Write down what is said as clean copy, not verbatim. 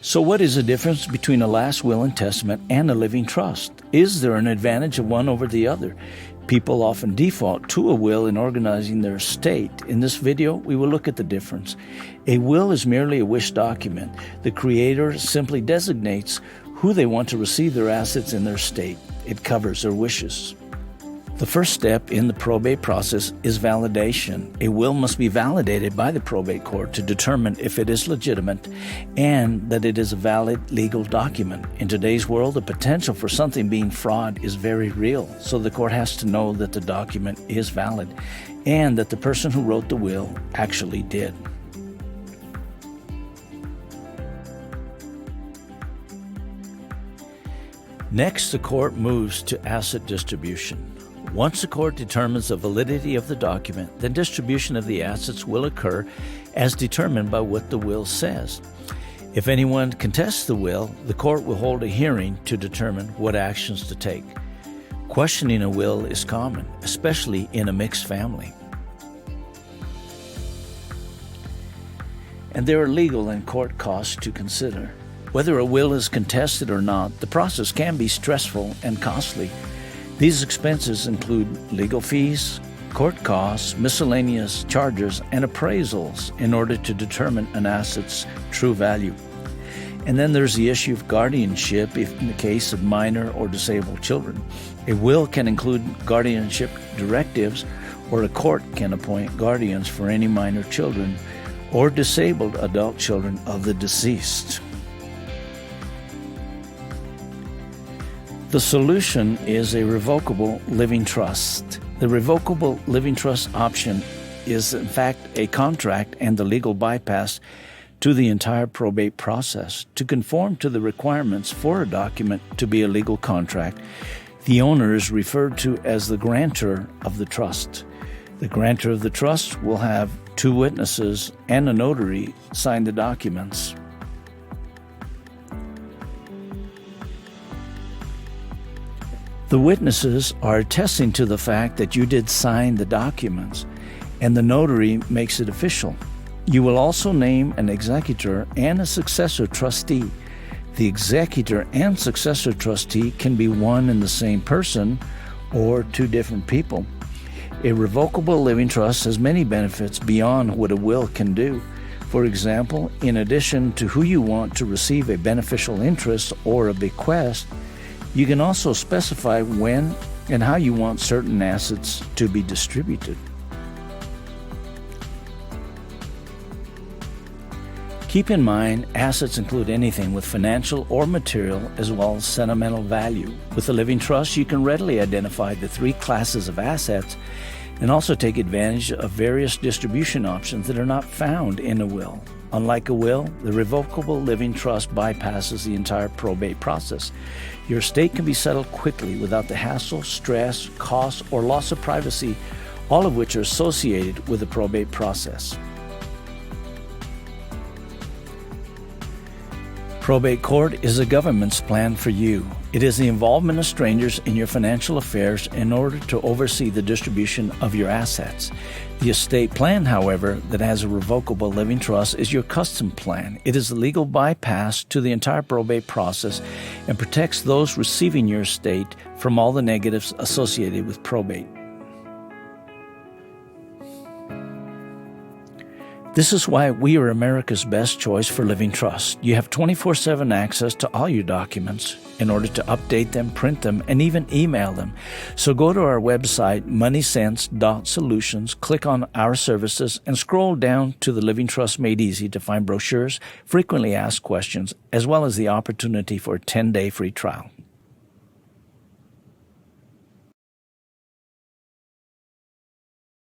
So what is the difference between a last will and testament and a living trust? Is there an advantage of one over the other? People often default to a will in organizing their estate. In this video, we will look at the difference. A will is merely a wish document. The creator simply designates who they want to receive their assets in their estate. It covers their wishes. The first step in the probate process is validation. A will must be validated by the probate court to determine if it is legitimate and that it is a valid legal document. In today's world, the potential for something being fraud is very real, so the court has to know that the document is valid and that the person who wrote the will actually did. Next, the court moves to asset distribution. Once the court determines the validity of the document, then distribution of the assets will occur as determined by what the will says. If anyone contests the will, the court will hold a hearing to determine what actions to take. Questioning a will is common, especially in a mixed family. And there are legal and court costs to consider. Whether a will is contested or not, the process can be stressful and costly. These expenses include legal fees, court costs, miscellaneous charges, and appraisals in order to determine an asset's true value. And then there's the issue of guardianship if in the case of minor or disabled children. A will can include guardianship directives, or a court can appoint guardians for any minor children or disabled adult children of the deceased. The solution is a revocable living trust. The revocable living trust option is in fact a contract and the legal bypass to the entire probate process. To conform to the requirements for a document to be a legal contract, the owner is referred to as the grantor of the trust. The grantor of the trust will have two witnesses and a notary sign the documents. The witnesses are attesting to the fact that you did sign the documents, and the notary makes it official. You will also name an executor and a successor trustee. The executor and successor trustee can be one and the same person or two different people. A revocable living trust has many benefits beyond what a will can do. For example, in addition to who you want to receive a beneficial interest or a bequest, you can also specify when and how you want certain assets to be distributed. Keep in mind, assets include anything with financial or material as well as sentimental value. With a living trust, you can readily identify the three classes of assets and also take advantage of various distribution options that are not found in a will. Unlike a will, the revocable living trust bypasses the entire probate process. Your estate can be settled quickly without the hassle, stress, cost, or loss of privacy, all of which are associated with the probate process. Probate court is a government's plan for you. It is the involvement of strangers in your financial affairs in order to oversee the distribution of your assets. The estate plan, however, that has a revocable living trust is your custom plan. It is the legal bypass to the entire probate process and protects those receiving your estate from all the negatives associated with probate. This is why we are America's best choice for living trust. You have 24/7 access to all your documents in order to update them, print them, and even email them. So go to our website, moneysense.solutions, click on our services, and scroll down to the Living Trust Made Easy to find brochures, frequently asked questions, as well as the opportunity for a 10-day free trial.